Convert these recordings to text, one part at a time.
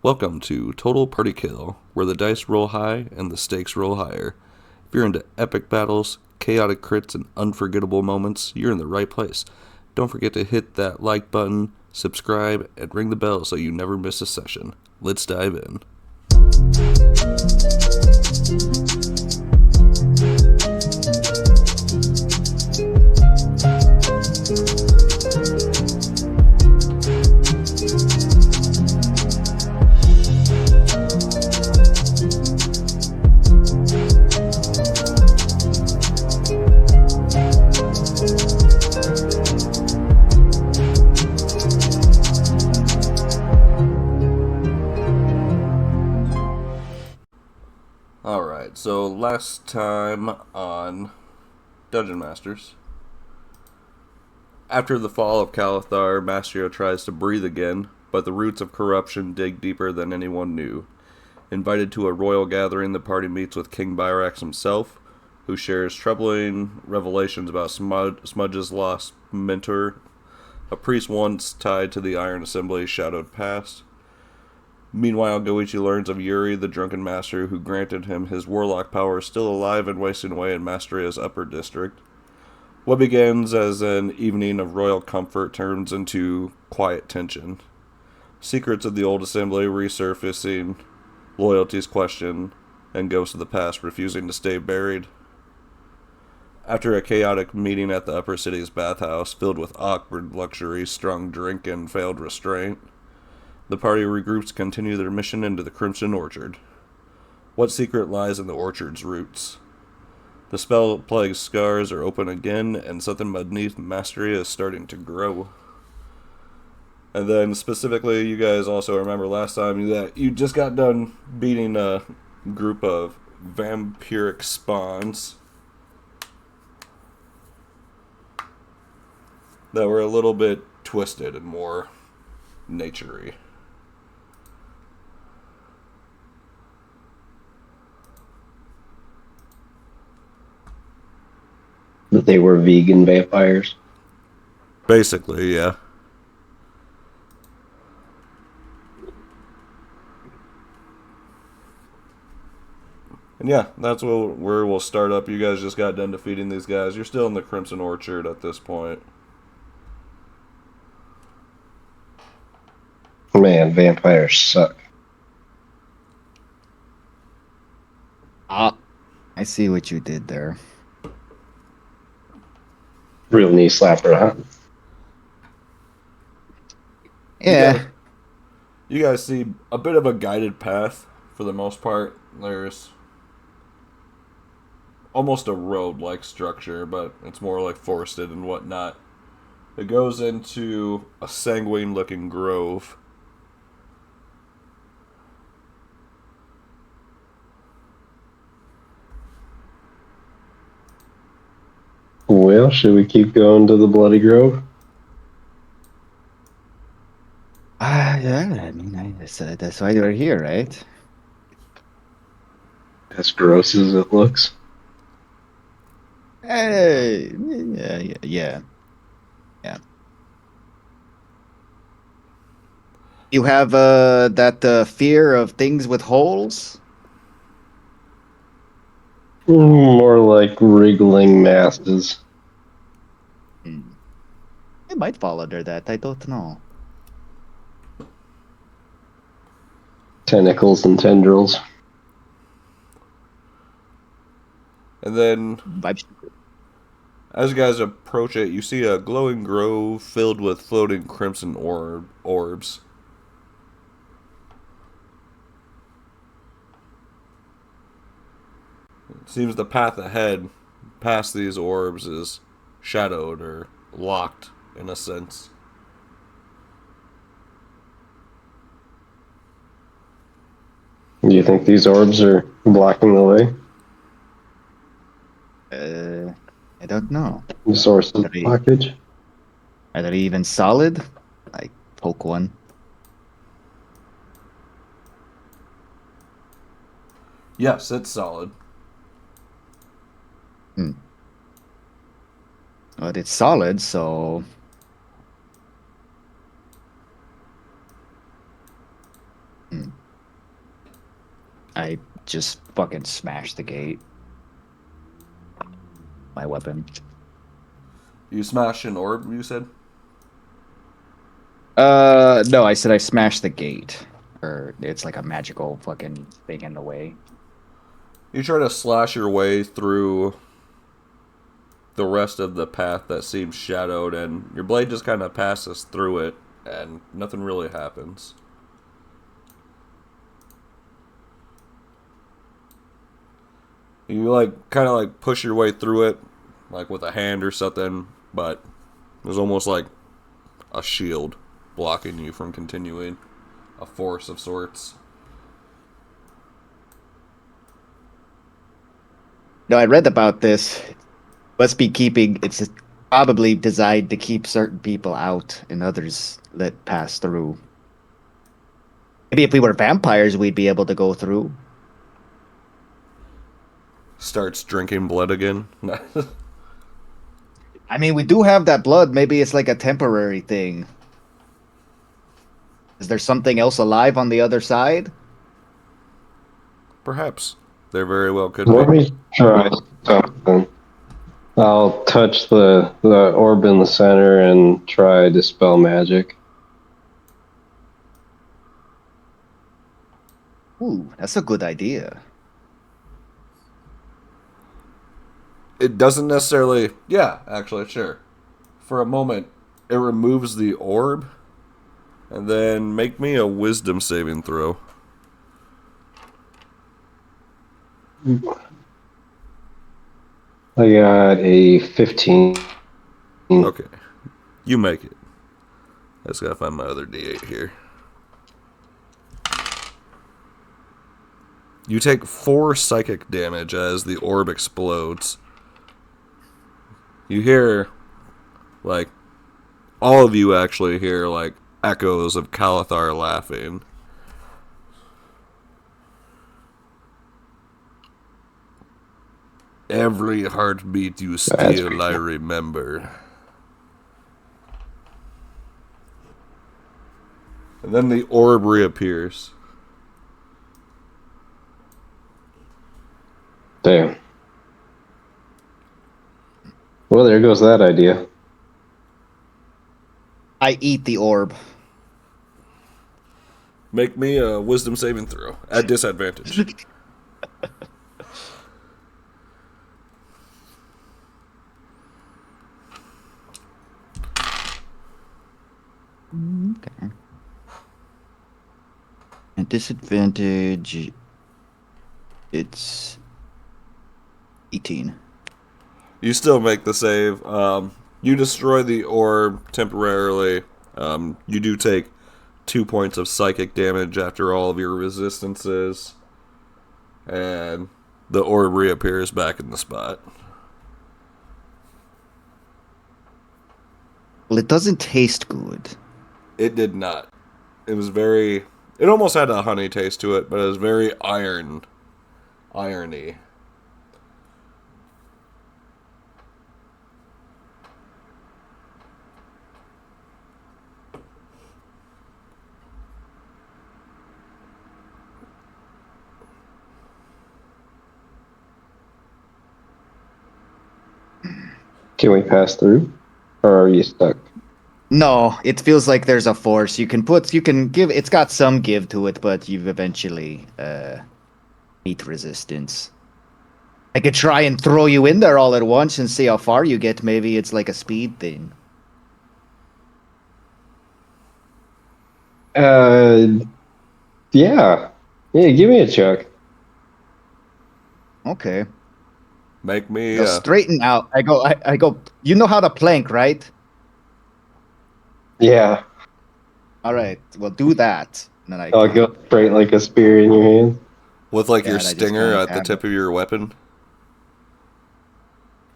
Welcome to Total Party Kill, where the dice roll high and the stakes roll higher. If you're into epic battles, chaotic crits, and unforgettable moments, you're in the right place. Don't forget to hit that like button, subscribe, and ring the bell so you never miss a session. Let's dive in. Alright, so last time on Dungeon Masters, after the fall of Kaelthar, Matriarch tries to breathe again, but the roots of corruption dig deeper than anyone knew. Invited to a royal gathering, the party meets with King Byrax himself, who shares troubling revelations about Smudge's lost mentor, a priest once tied to the Iron Assembly's shadowed past. Meanwhile, Goichi learns of Yuri, the drunken master who granted him his warlock power, still alive and wasting away in Masteria's upper district. What begins as an evening of royal comfort turns into quiet tension. Secrets of the old assembly resurfacing, loyalties questioned, and ghosts of the past refusing to stay buried. After a chaotic meeting at the upper city's bathhouse, filled with awkward luxury, strong drink, and failed restraint, the party regroups to continue their mission into the Crimson Orchard. What secret lies in the orchard's roots? The spell-plagued scars are open again, and something beneath Mastery is starting to grow. And then, specifically, you guys also remember last time that you just got done beating a group of vampiric spawns that were a little bit twisted and more nature-y. That they were vegan vampires. Basically, yeah. And yeah, that's where we'll start up. You guys just got done defeating these guys. You're still in the Crimson Orchard at this point. Man, vampires suck. Ah, I see what you did there. Real knee slapper, huh? Yeah. You guys see a bit of a guided path for the most part. There's almost a road-like structure, but it's more like forested and whatnot. It goes into a sanguine-looking grove. Well, should we keep going to the Bloody Grove? Yeah, I mean, that's why you're here, right? As gross as it looks. Hey, yeah. You have that fear of things with holes? More like wriggling masses. It might fall under that. I don't know. Tentacles and tendrils. And then, Vibes. as you guys approach it, you see a glowing grove filled with floating crimson orbs. It seems the path ahead, past these orbs, is shadowed or locked, in a sense. Do you think these orbs are blocking the way? I don't know. The source of the Three. blockage? Are they even solid? I poke one. Yes, it's solid. But it's solid, so I just fucking smashed the gate. My weapon. You smash an orb, you said? No, I said I smashed the gate. Or it's like a magical fucking thing in the way. You try to slash your way through the rest of the path that seems shadowed, and your blade just kind of passes through it, and nothing really happens. You kind of push your way through it, like with a hand or something, but there's almost like a shield blocking you from continuing, a force of sorts. No, I read about this. Must be keeping. It's probably designed to keep certain people out and others let pass through. Maybe if we were vampires, we'd be able to go through. Starts drinking blood again. I mean, we do have that blood. Maybe it's like a temporary thing. Is there something else alive on the other side? Perhaps. There very well could Let be. me try something. I'll touch the orb in the center and try dispel magic. Ooh, that's a good idea. It doesn't necessarily. Yeah, actually, sure. For a moment, it removes the orb, and then make me a wisdom saving throw. I got a 15. Okay. You make it. I just gotta find my other d8 here. You take 4 psychic damage as the orb explodes. You hear, all of you actually hear, echoes of Kaelthar laughing. Every heartbeat you steal, I remember. And then the orb reappears. Damn. Well, there goes that idea. I eat the orb. Make me a wisdom saving throw at disadvantage. Okay. At disadvantage, it's 18. You still make the save. You destroy the orb temporarily. You do take 2 points of psychic damage after all of your resistances. And the orb reappears back in the spot. Well, it doesn't taste good. It did not. It was very... It almost had a honey taste to it, but it was very irony. Can we pass through? Or are you stuck? No, it feels like there's a force. You can give, it's got some give to it, but you've eventually meet resistance. I could try and throw you in there all at once and see how far you get. Maybe it's like a speed thing. Yeah. Yeah, give me a check. Okay. Make me... Go straighten out. I go, you know how to plank, right? Yeah. All right, well, do that. And then I I'll go straight like a spear in your hand. with, yeah, your and I just stinger kinda at the have tip it. of your weapon.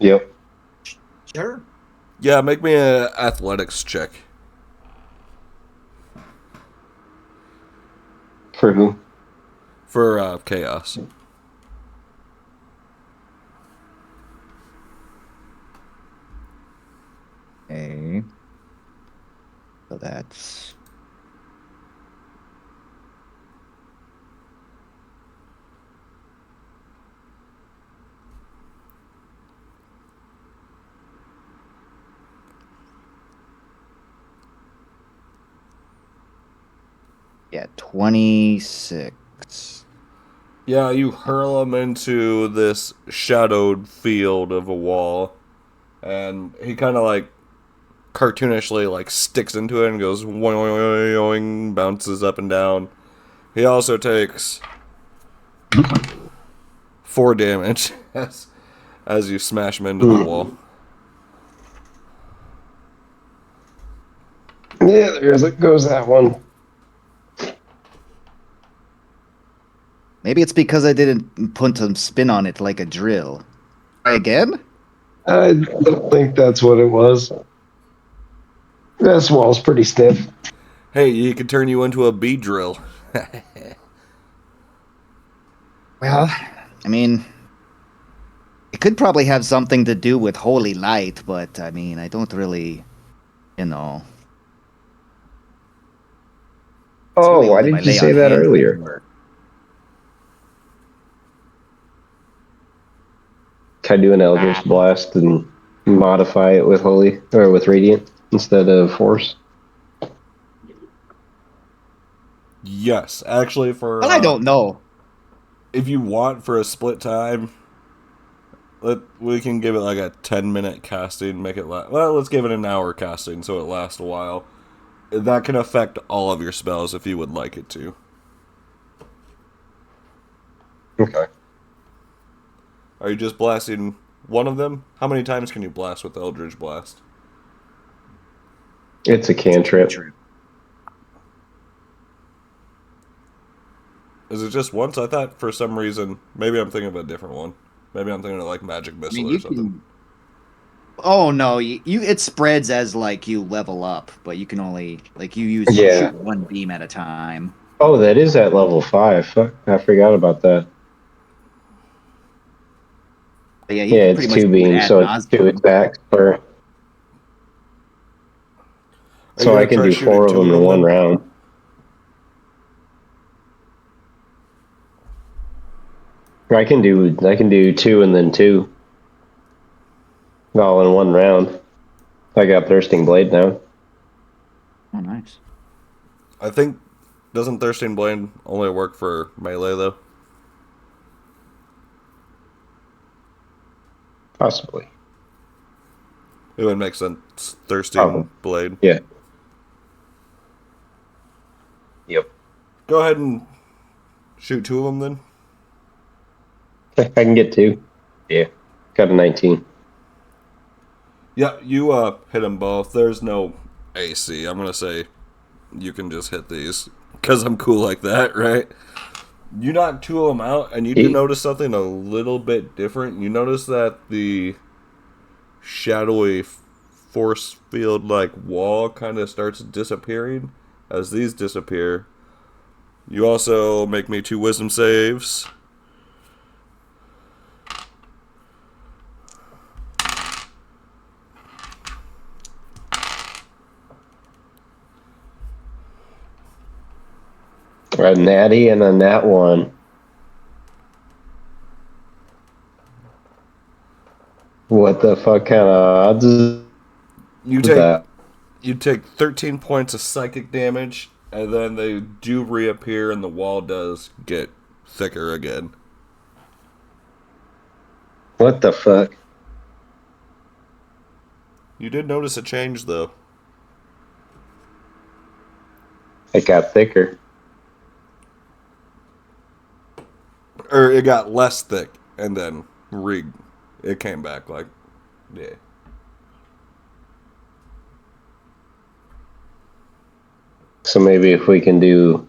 Yep. Sure. Yeah, make me an athletics check. For who? For chaos. Okay. So that's Yeah, 26. Yeah, you hurl him into this shadowed field of a wall, and he kind of like cartoonishly like sticks into it and goes oing, oing, oing, bounces up and down. He also takes 4 damage as you smash him into the wall. Yeah, goes that one. Maybe it's because I didn't put some spin on it like a drill. Try again? I don't think that's what it was. This wall's pretty stiff. Hey, he could turn you into a bee drill. Well, I mean, it could probably have something to do with holy light, but I mean, I don't really, you know. It's Oh, really why only my didn't you lay say on that hands that earlier? work. Can I do an Eldritch Blast and modify it with Holy or with Radiant instead of Force? Yes, actually, Well, I don't know. if you want for a split time, we can give it like a 10-minute casting. Make it well. Let's give it an hour casting so it lasts a while. That can affect all of your spells if you would like it to. Okay. Are you just blasting one of them? How many times can you blast with Eldritch Blast? It's a cantrip. Is it just once? I thought for some reason, maybe I'm thinking of a different one. Maybe I'm thinking of like Magic I mean, Missile or you something. can. Oh no, you it spreads as like you level up, but you can only like you Yeah. shoot one beam at a time. Oh, that is at level 5. Fuck, I forgot about that. But yeah, you Yeah, can it's pretty much 2 do it beams, ad so it's 2 nauseum. attacks per. Are you So I gonna can try do shooting 4 of 2 of them in them one then? round. Or I can do 2 and then 2, all in one round. I got Thirsting Blade now. Oh, nice. I think doesn't Thirsting Blade only work for melee though? Possibly. It would make sense. Thirsting Probably. Blade. Yeah. Yep. Go ahead and shoot 2 of them then. I can get 2. Yeah. Got a 19. Yeah, you hit them both. There's no AC. I'm gonna say you can just hit these because I'm cool like that, right? You knock 2 of them out, and you do He, notice something a little bit different. You notice that the shadowy force field like wall kind of starts disappearing as these disappear. You also make me 2 wisdom saves. a natty and a nat 1. What the fuck kind of odds is You take that? you take 13 points of psychic damage, and then they do reappear, and the wall does get thicker again. What the fuck? You did notice a change, though. It got thicker. Or it got less thick, and then it came back, like, yeah. So maybe if we can do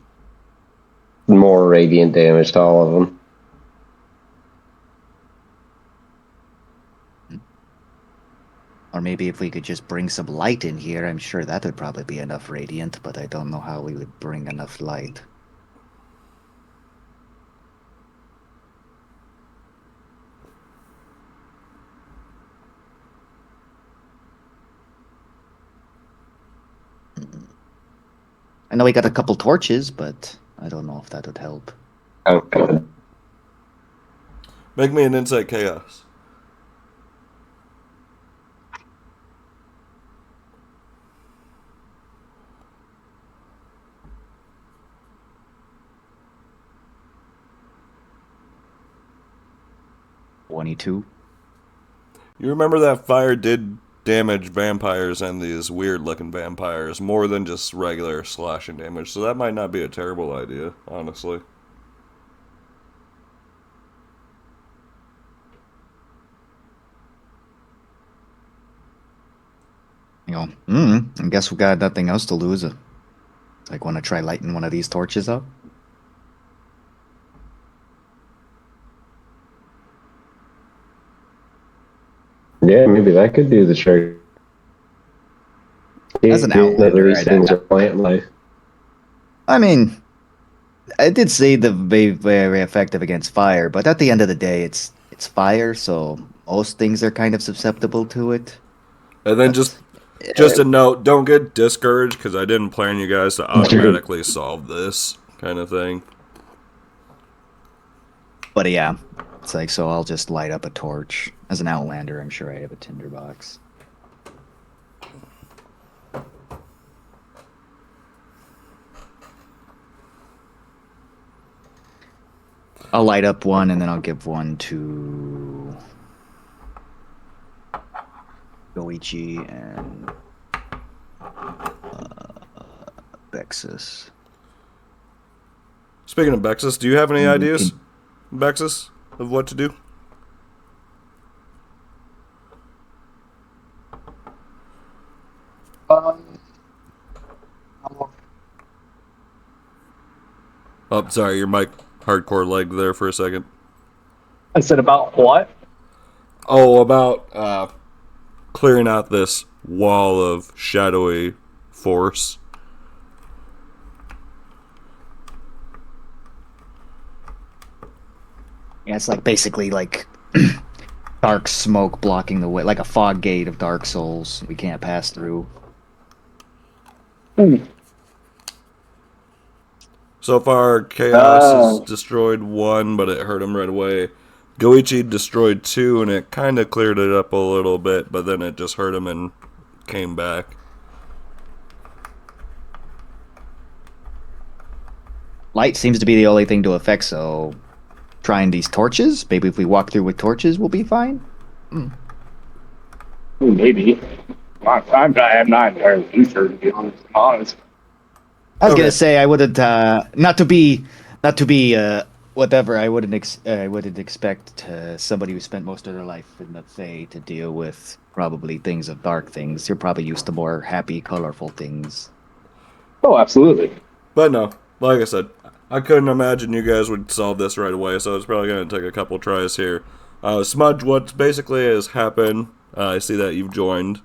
more radiant damage to all of them. Or maybe if we could just bring some light in here, I'm sure that would probably be enough radiant, but I don't know how we would bring enough light. I know we got a couple torches, but I don't know if that would help. Okay. Make me an insight chaos. 22. You remember that fire did damage vampires and these weird-looking vampires more than just regular slashing damage, so that might not be a terrible idea, honestly. You go, I guess we got nothing else to lose. Like, want to try lighting one of these torches up? Yeah, maybe that could do the trick. As an That outlander, these things are plant life. I mean, I did say the very effective against fire, but at the end of the day, it's fire, so most things are kind of susceptible to it. And then But, just a note, don't get discouraged, because I didn't plan you guys to automatically solve this kind of thing. but yeah, it's like, so I'll just light up a torch. As an outlander, I'm sure I have a tinderbox. I'll light up one, and then I'll give one to Goichi and Bexus. Speaking of Bexus, do you have any ideas, Bexus, of what to do? Oh, sorry, your mic hardcore leg there for a second. I said about what? Oh, about clearing out this wall of shadowy force. Yeah, it's like basically like dark smoke blocking the way, like a fog gate of Dark Souls. We can't pass through. So far, Chaos has destroyed one, but it hurt him right away. Goichi destroyed two, and it kind of cleared it up a little bit, but then it just hurt him and came back. Light seems to be the only thing to affect, so trying these torches. Maybe if we walk through with torches, we'll be fine. Maybe. I'm not entirely sure, to be honest. I was Okay. gonna say I wouldn't not to be whatever. I wouldn't expect somebody who spent most of their life in the Fae to deal with probably things of dark things. You're probably used to more happy, colorful things. Oh, absolutely. But no, like I said, I couldn't imagine you guys would solve this right away, so it's probably going to take a couple tries here. Smudge, what basically has happened, I see that you've joined.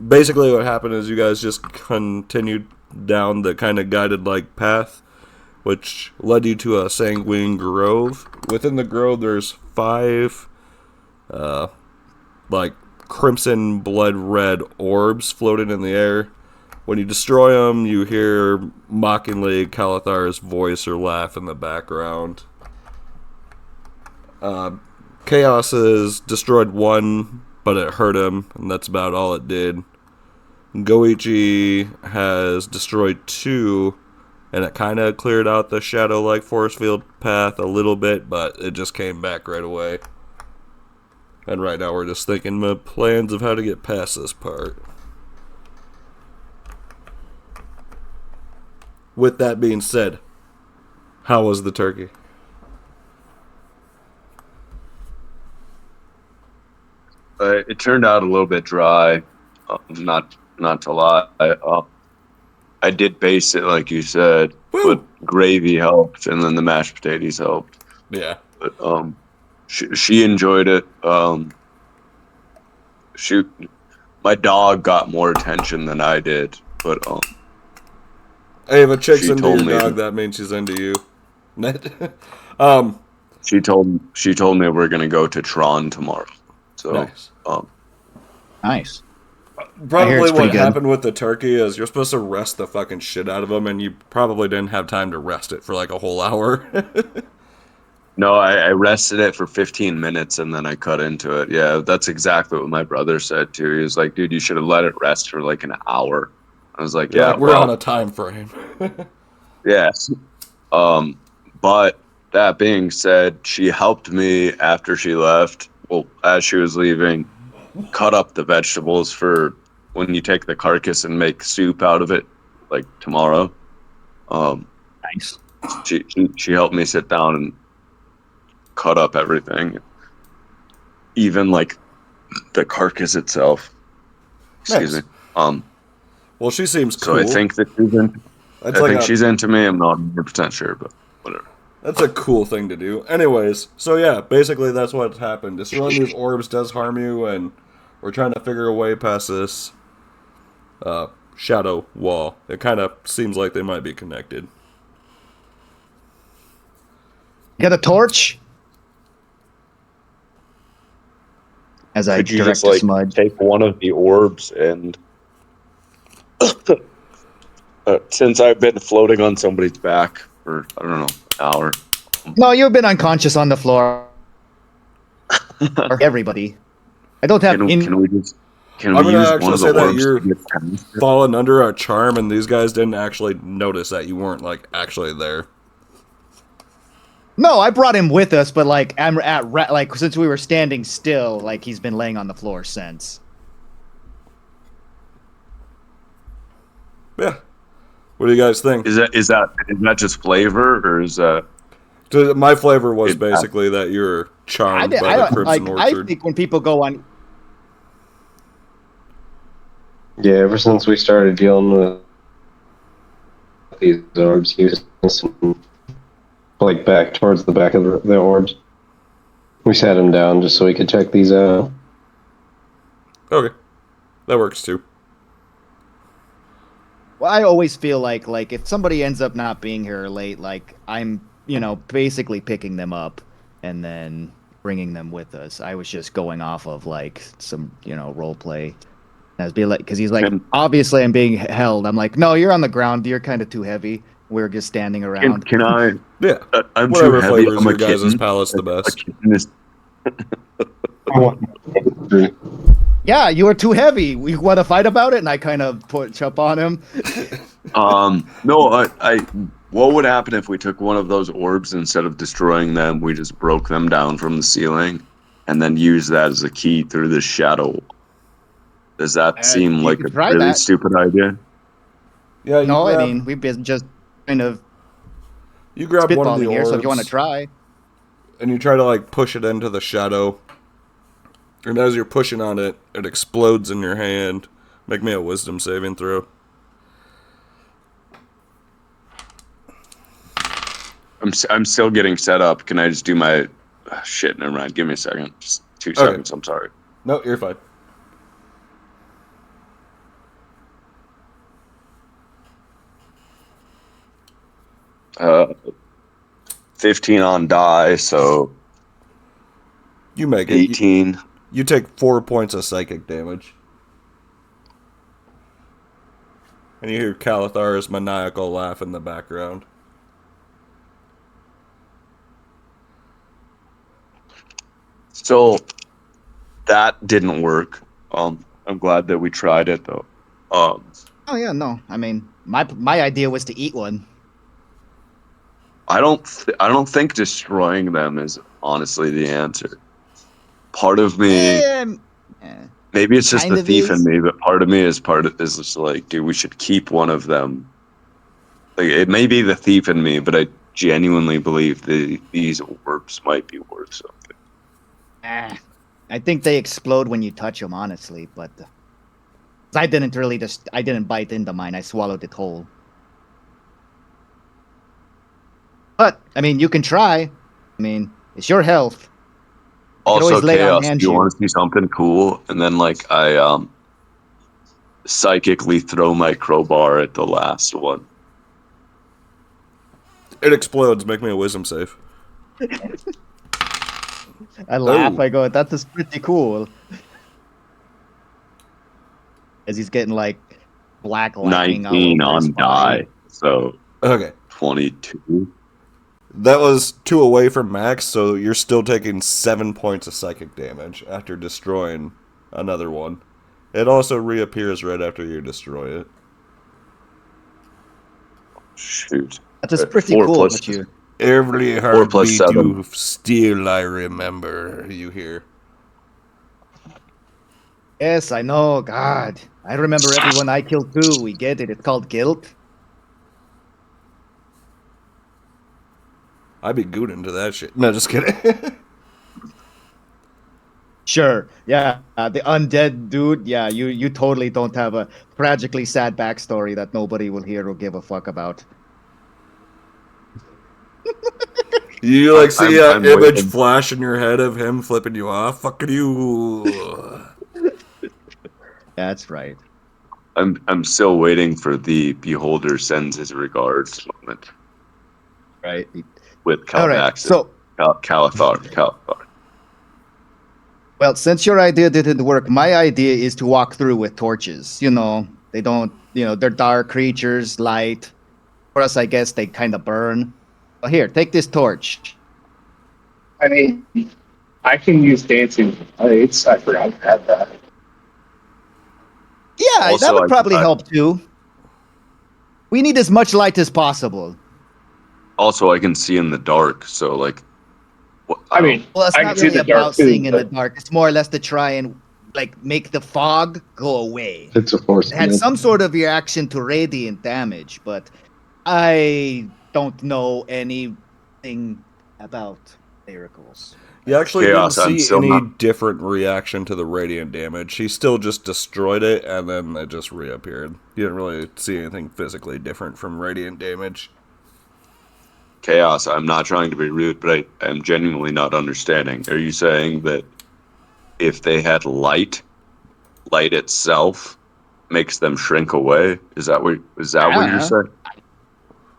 Basically what happened is you guys just continued down the kind of guided-like path, which led you to a sanguine grove. Within the grove, there's 5, crimson blood red orbs floating in the air. When you destroy them, you hear mockingly Kaelthar's voice or laugh in the background. Chaos has destroyed one, but it hurt him, and that's about all it did. Goichi has destroyed 2, and it kind of cleared out the shadow-like force field path a little bit, but it just came back right away. And right now we're just thinking of plans of how to get past this part. With that being said, how was the turkey? It turned out a little bit dry. Not to lie. I did base it like you said, but gravy helped, and then the mashed potatoes helped. Yeah. But she enjoyed it. My dog got more attention than I did, but Hey, if a chick's She into told your me dog, to- that means she's into you. she told me we're gonna go to Tron tomorrow. So Nice. Nice. Probably it's what pretty good. happened with the turkey is you're supposed to rest the fucking shit out of them, and you probably didn't have time to rest it for like a whole hour. No, I rested it for 15 minutes and then I cut into it. Yeah, that's exactly what my brother said too. He was like, dude, you should have let it rest for like an hour. I was like, You're yeah, like, we're on a time frame. yes. But that being said, she helped me after she left. Well, as she was leaving, cut up the vegetables for when you take the carcass and make soup out of it, like tomorrow. Nice. She helped me sit down and cut up everything, even like the carcass itself. Excuse Nice. me. Well, she seems So cool. I think that she's into, That's like she's into me. I'm not 100% sure, but whatever. That's a cool thing to do. Anyways, so yeah, basically that's what's happened. Destroying these orbs does harm you, and we're trying to figure a way past this shadow wall. It kind of seems like they might be connected. Get a torch. As I Could you direct just a like smudge. take one of the orbs and since I've been floating on somebody's back for I don't know an hour. No, you've been unconscious on the floor. Everybody. I don't have Can we use I'm one gonna of actually the say that orbs you're to get past it? falling under a charm, and these guys didn't actually notice that you weren't like actually there. No, I brought him with us, but like I'm at like since we were standing still, like he's been laying on the floor since. Yeah. What do you guys think? Is that just flavor or is that? My flavor was basically that you're charmed by the Crimson I Orchard. think when people go on, Yeah, ever since we started dealing with these orbs, he was like back towards the back of the orbs. We sat him down just so we could check these out. Okay. That works too. well, I always feel like if somebody ends up not being here late, like I'm basically picking them up and then bringing them with us. I was just going off of like some role play. I was being like, because he's like, obviously I'm being held. I'm like, no, you're on the ground. You're kind of too heavy. We're just standing around. Can I? Yeah. I'm Whatever too heavy. flavors I'm a your guys' kitten. palace the A best. kitten is Yeah, you were too heavy. We want to fight about it, and I kind of put up on him. No, I. What would happen if we took one of those orbs instead of destroying them? We just broke them down from the ceiling, and then used that as a key through the shadow. Does that seem you like could a try really that. stupid idea? Yeah, you No, grab, I mean we've been just kind of you grab one of the spitballing here. orbs, So if you want to try, and you try to like push it into the shadow. And as you're pushing on it, it explodes in your hand. Make me a wisdom saving throw. I'm still getting set up. Can I just do my shit? Never mind. Give me a second. Just 2 seconds. I'm sorry. No, you're fine. Uh, 15 on die, so You make it. 18. You take 4 points of psychic damage. And you hear Kaelthar's maniacal laugh in the background. So that didn't work. I'm glad that we tried it though. oh yeah, no, I mean my idea was to eat one. I don't think destroying them is honestly the answer. Part of me, maybe it's just kind the of thief is. in me, but part of me is just like, dude, we should keep one of them. Like it may be the thief in me, but I genuinely believe these orbs might be worth something. I think they explode when you touch them, honestly. But I didn't bite into mine. I swallowed it whole. But I mean, you can try. I mean, it's your health. Also, always lay on Chaos, hands do you you. want to see something cool? And then like I psychically throw my crowbar at the last one. It explodes. Make me a wisdom save. I laugh. Oh. I go, "That is pretty cool." As he's getting like black lightning all 19 over his on body. die, so Okay. 22. That was 2 away from max, so you're still taking 7 points of psychic damage after destroying another one. It also reappears right after you destroy it. Shoot. That is pretty 4 cool. plus But you Every 4 plus heartbeat 7. you still I remember, you hear. Yes, I know. God, I remember everyone I killed too. We get it. It's called guilt. I'd be good into that shit. No, just kidding. Sure. Yeah, the undead dude. Yeah, you totally don't have a tragically sad backstory that nobody will hear or give a fuck about. You like see an I'm image waiting. flash in your head of him flipping you off? Fucking you. That's right. I'm still waiting for the beholder sends his regards moment Right. with All right. Calvax. So, Kaelthar. well, since your idea didn't work, my idea is to walk through with torches. They don't. They're dark creatures, light. For us, I guess they kind of burn. Well, here, take this torch. I mean, I can use dancing lights. I forgot to have that. Yeah, that Also, would probably help too. We need as much light as possible. I can see in the dark, so like. I mean, Well, it's I not can see really the dark about seeing too. in the But dark. It's more or less to try and make the fog go away. It's a force. It had some sort of reaction to radiant damage, but I don't know anything about miracles. You actually didn't Chaos, I'm see still any not. different reaction to the radiant damage. He still just destroyed it, and then it just reappeared. You didn't really see anything physically different from radiant damage. Chaos, I'm not trying to be rude, but I am genuinely not understanding. Are you saying that if they had light itself makes them shrink away? Is that what you're Yeah, saying?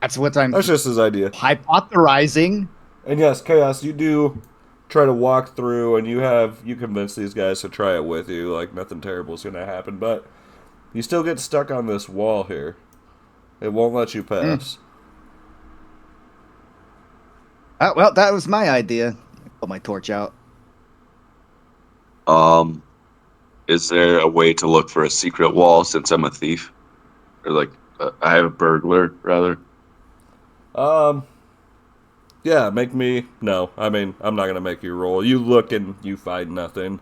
that's what I'm That's just his idea. hypothesizing. And yes, Chaos, you do try to walk through, and you convince these guys to try it with you, like nothing terrible is going to happen, but you still get stuck on this wall here. It won't let you pass. Well, that was my idea. Put my torch out. Is there a way to look for a secret wall since I'm a thief? Or like, I have a burglar, rather? Yeah, make me... No, I mean, I'm not going to make you roll. You look and you find nothing.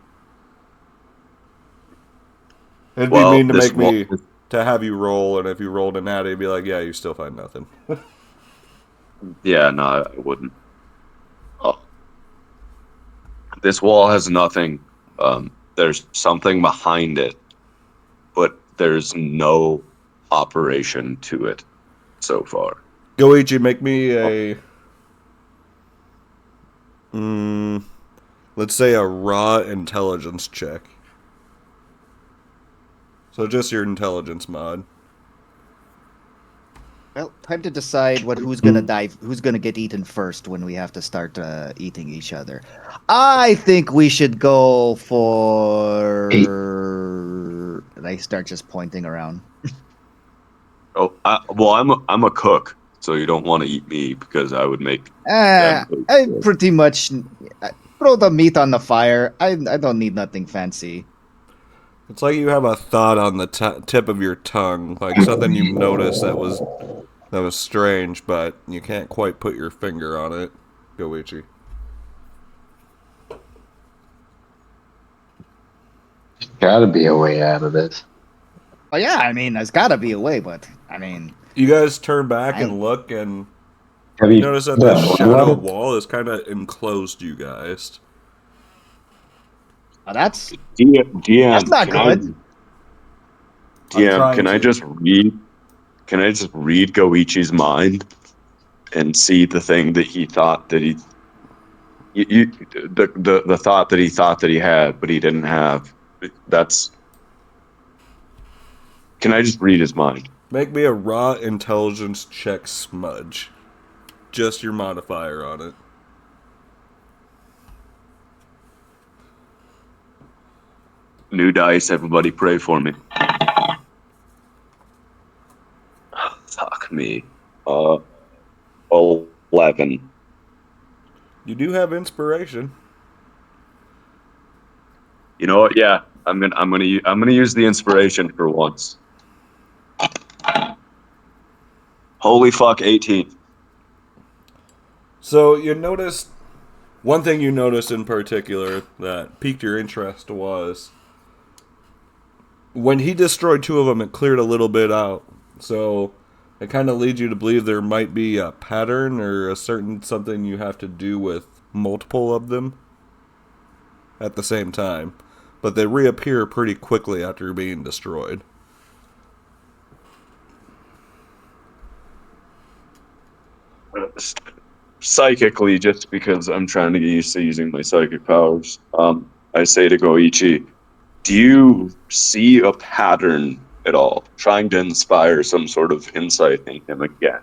It'd be mean to make me... To have you roll, and if you rolled an natty, it'd be like, yeah, you still find nothing. Yeah, no, I wouldn't. Oh. This wall has nothing. There's something behind it, but there's no operation to it so far. Goichi, make me a... let's say a raw intelligence check. So just your intelligence mod. Well, time to decide who's gonna die, who's gonna get eaten first when we have to start eating each other. I think we should go for. And I start just pointing around. Oh, I'm a cook, so you don't want to eat me because I would make. I pretty much throw the meat on the fire. I don't need nothing fancy. It's like you have a thought on the tip of your tongue, like something you noticed that was strange, but you can't quite put your finger on it. Goichi. Gotta be a way out of this. Oh yeah, I mean, there's got to be a way, but I mean, You guys turn back and look, and Have you you notice that the shadow unravel? wall is kind of enclosed you guys. that's DM, that's not good. DM, can I just read? Can I just read Goichi's mind and see the thing that he thought that the thought that he had, but he didn't have? That's. Can I just read his mind? Make me a raw intelligence check, smudge. Just your modifier on it. New dice, everybody pray for me. Fuck me. 11. You do have inspiration. You know what? Yeah, I'm gonna use the inspiration for once. Holy fuck, 18. So you noticed one thing you noticed in particular that piqued your interest was when he destroyed two of them, it cleared a little bit out. So it kind of leads you to believe there might be a pattern or a certain something you have to do with multiple of them at the same time. But they reappear pretty quickly after being destroyed. Psychically, just because I'm trying to get used to using my psychic powers, I say to Goichi, do you see a pattern at all? Trying to inspire some sort of insight in him again.